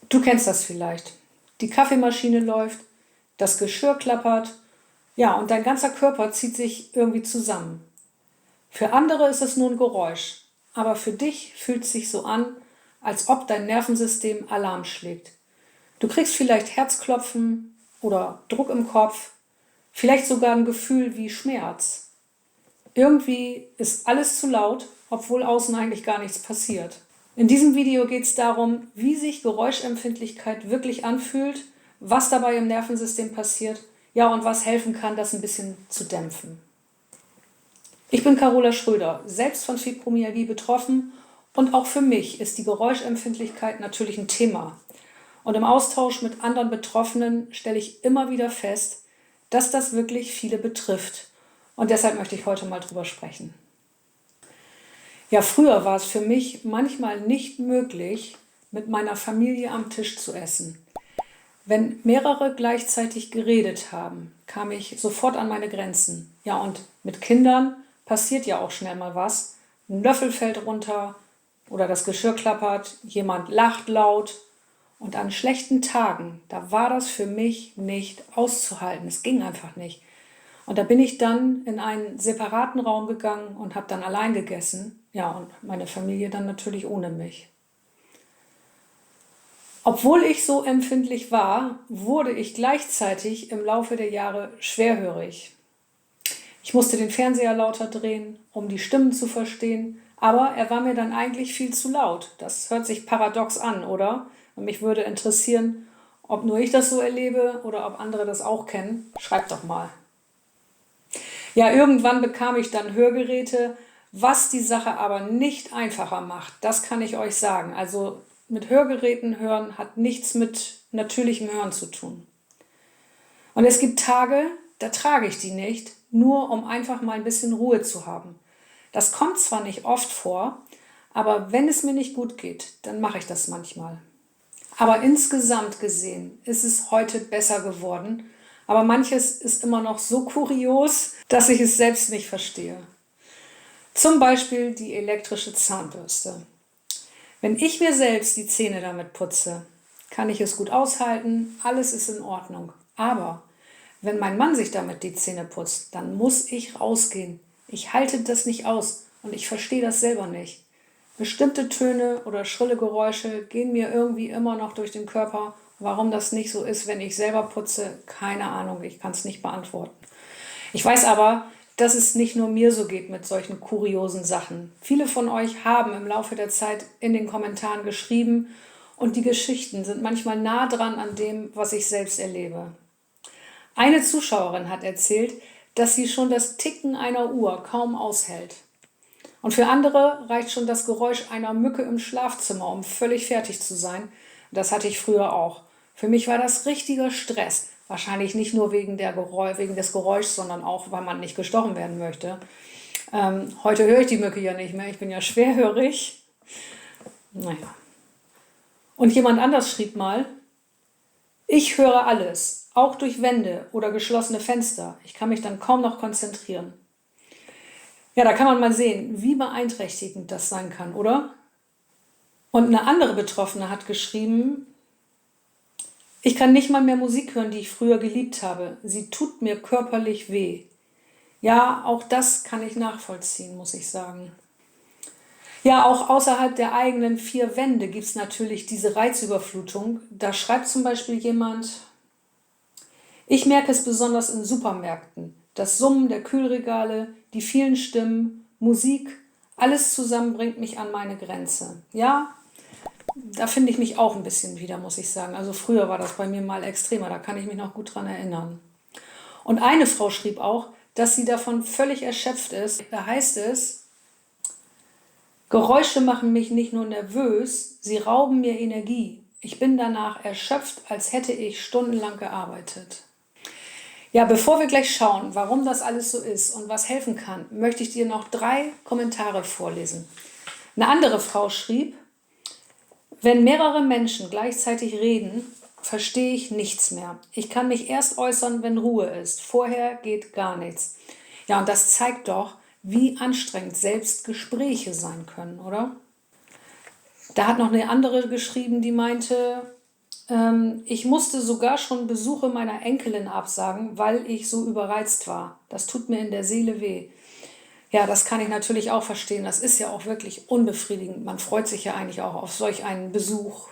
Du kennst das vielleicht. Die Kaffeemaschine läuft, das Geschirr klappert, ja, und dein ganzer Körper zieht sich irgendwie zusammen. Für andere ist es nur ein Geräusch, aber für dich fühlt es sich so an, als ob dein Nervensystem Alarm schlägt. Du kriegst vielleicht Herzklopfen oder Druck im Kopf, vielleicht sogar ein Gefühl wie Schmerz. Irgendwie ist alles zu laut, obwohl außen eigentlich gar nichts passiert. In diesem Video geht es darum, wie sich Geräuschempfindlichkeit wirklich anfühlt, was dabei im Nervensystem passiert, ja, und was helfen kann, das ein bisschen zu dämpfen. Ich bin Carola Schröder, selbst von Fibromyalgie betroffen, und auch für mich ist die Geräuschempfindlichkeit natürlich ein Thema. Und im Austausch mit anderen Betroffenen stelle ich immer wieder fest, dass das wirklich viele betrifft. Und deshalb möchte ich heute mal drüber sprechen. Ja, früher war es für mich manchmal nicht möglich, mit meiner Familie am Tisch zu essen. Wenn mehrere gleichzeitig geredet haben, kam ich sofort an meine Grenzen. Ja, und mit Kindern passiert ja auch schnell mal was. Ein Löffel fällt runter oder das Geschirr klappert, jemand lacht laut. Und an schlechten Tagen, da war das für mich nicht auszuhalten. Es ging einfach nicht. Und da bin ich dann in einen separaten Raum gegangen und habe dann allein gegessen. Ja, und meine Familie dann natürlich ohne mich. Obwohl ich so empfindlich war, wurde ich gleichzeitig im Laufe der Jahre schwerhörig. Ich musste den Fernseher lauter drehen, um die Stimmen zu verstehen, aber er war mir dann eigentlich viel zu laut. Das hört sich paradox an, oder? Und mich würde interessieren, ob nur ich das so erlebe oder ob andere das auch kennen. Schreibt doch mal. Ja, irgendwann bekam ich dann Hörgeräte, was die Sache aber nicht einfacher macht. Das kann ich euch sagen. Also mit Hörgeräten hören hat nichts mit natürlichem Hören zu tun. Und es gibt Tage, da trage ich die nicht, nur um einfach mal ein bisschen Ruhe zu haben. Das kommt zwar nicht oft vor, aber wenn es mir nicht gut geht, dann mache ich das manchmal. Aber insgesamt gesehen ist es heute besser geworden. Aber manches ist immer noch so kurios, dass ich es selbst nicht verstehe. Zum Beispiel die elektrische Zahnbürste. Wenn ich mir selbst die Zähne damit putze, kann ich es gut aushalten, alles ist in Ordnung. Aber wenn mein Mann sich damit die Zähne putzt, dann muss ich rausgehen. Ich halte das nicht aus und ich verstehe das selber nicht. Bestimmte Töne oder schrille Geräusche gehen mir irgendwie immer noch durch den Körper. Warum das nicht so ist, wenn ich selber putze, keine Ahnung, ich kann es nicht beantworten. Ich weiß aber, dass es nicht nur mir so geht mit solchen kuriosen Sachen. Viele von euch haben im Laufe der Zeit in den Kommentaren geschrieben und die Geschichten sind manchmal nah dran an dem, was ich selbst erlebe. Eine Zuschauerin hat erzählt, dass sie schon das Ticken einer Uhr kaum aushält. Und für andere reicht schon das Geräusch einer Mücke im Schlafzimmer, um völlig fertig zu sein. Das hatte ich früher auch. Für mich war das richtiger Stress. Wahrscheinlich nicht nur wegen des Geräuschs, sondern auch, weil man nicht gestochen werden möchte. Heute höre ich die Mücke ja nicht mehr. Ich bin ja schwerhörig. Naja. Und jemand anders schrieb mal: Ich höre alles, auch durch Wände oder geschlossene Fenster. Ich kann mich dann kaum noch konzentrieren. Ja, da kann man mal sehen, wie beeinträchtigend das sein kann, oder? Und eine andere Betroffene hat geschrieben: Ich kann nicht mal mehr Musik hören, die ich früher geliebt habe. Sie tut mir körperlich weh. Ja, auch das kann ich nachvollziehen, muss ich sagen. Ja, auch außerhalb der eigenen vier Wände gibt es natürlich diese Reizüberflutung. Da schreibt zum Beispiel jemand: Ich merke es besonders in Supermärkten. Das Summen der Kühlregale, die vielen Stimmen, Musik, alles zusammen bringt mich an meine Grenze. Ja, da finde ich mich auch ein bisschen wieder, muss ich sagen. Also früher war das bei mir mal extremer, da kann ich mich noch gut dran erinnern. Und eine Frau schrieb auch, dass sie davon völlig erschöpft ist. Da heißt es: Geräusche machen mich nicht nur nervös, sie rauben mir Energie. Ich bin danach erschöpft, als hätte ich stundenlang gearbeitet. Ja, bevor wir gleich schauen, warum das alles so ist und was helfen kann, möchte ich dir noch 3 Kommentare vorlesen. Eine andere Frau schrieb: Wenn mehrere Menschen gleichzeitig reden, verstehe ich nichts mehr. Ich kann mich erst äußern, wenn Ruhe ist. Vorher geht gar nichts. Ja, und das zeigt doch, wie anstrengend selbst Gespräche sein können, oder? Da hat noch eine andere geschrieben, die meinte: Ich musste sogar schon Besuche meiner Enkelin absagen, weil ich so überreizt war. Das tut mir in der Seele weh. Ja, das kann ich natürlich auch verstehen. Das ist ja auch wirklich unbefriedigend. Man freut sich ja eigentlich auch auf solch einen Besuch.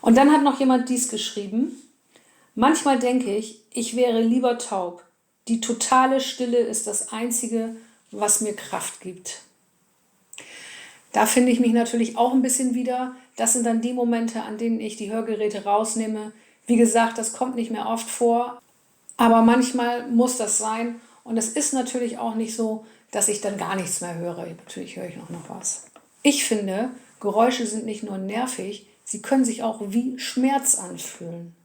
Und dann hat noch jemand dies geschrieben. Manchmal denke ich, ich wäre lieber taub. Die totale Stille ist das Einzige, was mir Kraft gibt. Da finde ich mich natürlich auch ein bisschen wieder. Das sind dann die Momente, an denen ich die Hörgeräte rausnehme. Wie gesagt, das kommt nicht mehr oft vor, aber manchmal muss das sein. Und es ist natürlich auch nicht so, dass ich dann gar nichts mehr höre. Natürlich höre ich noch was. Ich finde, Geräusche sind nicht nur nervig, sie können sich auch wie Schmerz anfühlen.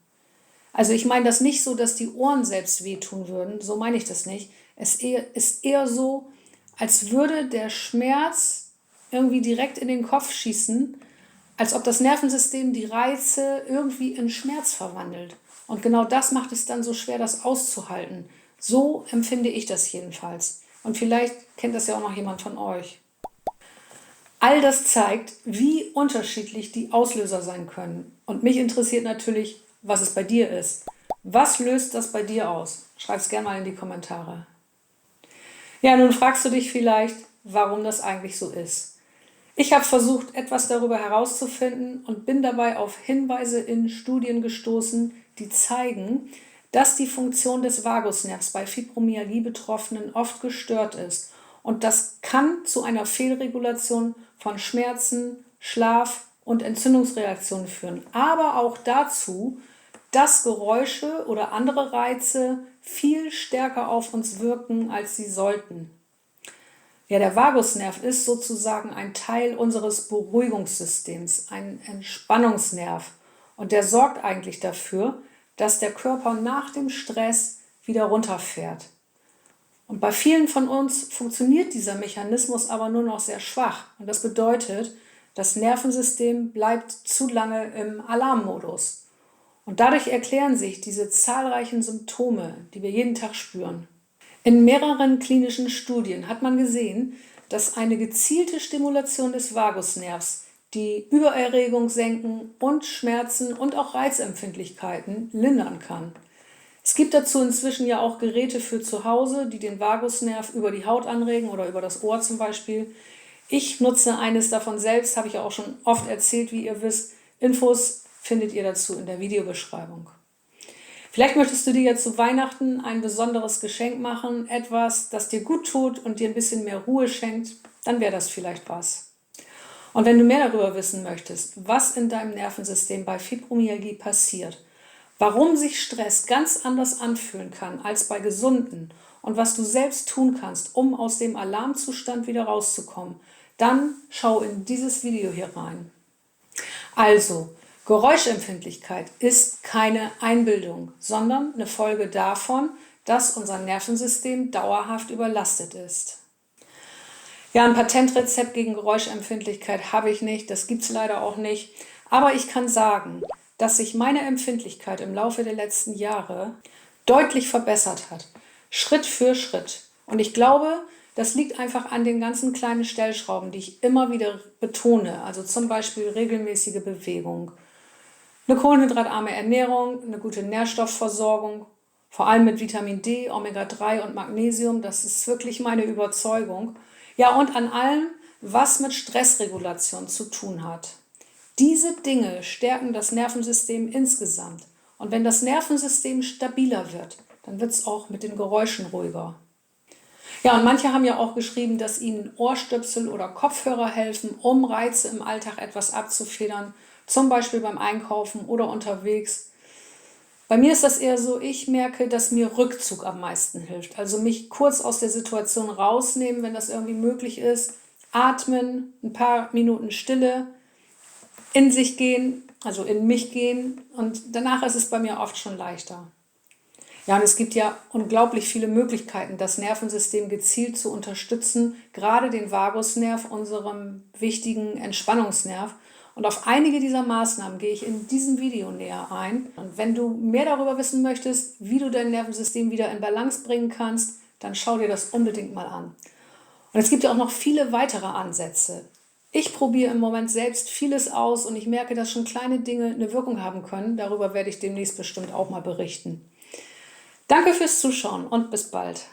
Also ich meine das nicht so, dass die Ohren selbst wehtun würden, so meine ich das nicht. Es ist eher so, als würde der Schmerz irgendwie direkt in den Kopf schießen, als ob das Nervensystem die Reize irgendwie in Schmerz verwandelt. Und genau das macht es dann so schwer, das auszuhalten. So empfinde ich das jedenfalls. Und vielleicht kennt das ja auch noch jemand von euch. All das zeigt, wie unterschiedlich die Auslöser sein können. Und mich interessiert natürlich, was es bei dir ist. Was löst das bei dir aus? Schreib es gerne mal in die Kommentare. Ja, nun fragst du dich vielleicht, warum das eigentlich so ist. Ich habe versucht, etwas darüber herauszufinden und bin dabei auf Hinweise in Studien gestoßen, die zeigen, dass die Funktion des Vagusnervs bei Fibromyalgie-Betroffenen oft gestört ist. Und das kann zu einer Fehlregulation von Schmerzen, Schlaf- und Entzündungsreaktionen führen. Aber auch dazu, dass Geräusche oder andere Reize viel stärker auf uns wirken, als sie sollten. Ja, der Vagusnerv ist sozusagen ein Teil unseres Beruhigungssystems, ein Entspannungsnerv. Und der sorgt eigentlich dafür, dass der Körper nach dem Stress wieder runterfährt. Und bei vielen von uns funktioniert dieser Mechanismus aber nur noch sehr schwach. Und das bedeutet, das Nervensystem bleibt zu lange im Alarmmodus. Und dadurch erklären sich diese zahlreichen Symptome, die wir jeden Tag spüren. In mehreren klinischen Studien hat man gesehen, dass eine gezielte Stimulation des Vagusnervs die Übererregung senken und Schmerzen und auch Reizempfindlichkeiten lindern kann. Es gibt dazu inzwischen ja auch Geräte für zu Hause, die den Vagusnerv über die Haut anregen oder über das Ohr zum Beispiel. Ich nutze eines davon selbst, habe ich ja auch schon oft erzählt, wie ihr wisst. Infos findet ihr dazu in der Videobeschreibung. Vielleicht möchtest du dir ja zu Weihnachten ein besonderes Geschenk machen, etwas, das dir gut tut und dir ein bisschen mehr Ruhe schenkt, dann wäre das vielleicht was. Und wenn du mehr darüber wissen möchtest, was in deinem Nervensystem bei Fibromyalgie passiert, warum sich Stress ganz anders anfühlen kann als bei Gesunden und was du selbst tun kannst, um aus dem Alarmzustand wieder rauszukommen, dann schau in dieses Video hier rein. Also, Geräuschempfindlichkeit ist keine Einbildung, sondern eine Folge davon, dass unser Nervensystem dauerhaft überlastet ist. Ja, ein Patentrezept gegen Geräuschempfindlichkeit habe ich nicht, das gibt es leider auch nicht. Aber ich kann sagen, dass sich meine Empfindlichkeit im Laufe der letzten Jahre deutlich verbessert hat, Schritt für Schritt. Und ich glaube, das liegt einfach an den ganzen kleinen Stellschrauben, die ich immer wieder betone, also zum Beispiel regelmäßige Bewegung. Eine kohlenhydratarme Ernährung, eine gute Nährstoffversorgung, vor allem mit Vitamin D, Omega-3 und Magnesium, das ist wirklich meine Überzeugung. Ja, und an allem, was mit Stressregulation zu tun hat. Diese Dinge stärken das Nervensystem insgesamt. Und wenn das Nervensystem stabiler wird, dann wird es auch mit den Geräuschen ruhiger. Ja, und manche haben ja auch geschrieben, dass ihnen Ohrstöpsel oder Kopfhörer helfen, um Reize im Alltag etwas abzufedern. Zum Beispiel beim Einkaufen oder unterwegs. Bei mir ist das eher so, ich merke, dass mir Rückzug am meisten hilft. Also mich kurz aus der Situation rausnehmen, wenn das irgendwie möglich ist. Atmen, ein paar Minuten Stille, in sich gehen, also in mich gehen. Und danach ist es bei mir oft schon leichter. Ja, und es gibt ja unglaublich viele Möglichkeiten, das Nervensystem gezielt zu unterstützen, gerade den Vagusnerv, unserem wichtigen Entspannungsnerv. Und auf einige dieser Maßnahmen gehe ich in diesem Video näher ein. Und wenn du mehr darüber wissen möchtest, wie du dein Nervensystem wieder in Balance bringen kannst, dann schau dir das unbedingt mal an. Und es gibt ja auch noch viele weitere Ansätze. Ich probiere im Moment selbst vieles aus und ich merke, dass schon kleine Dinge eine Wirkung haben können. Darüber werde ich demnächst bestimmt auch mal berichten. Danke fürs Zuschauen und bis bald.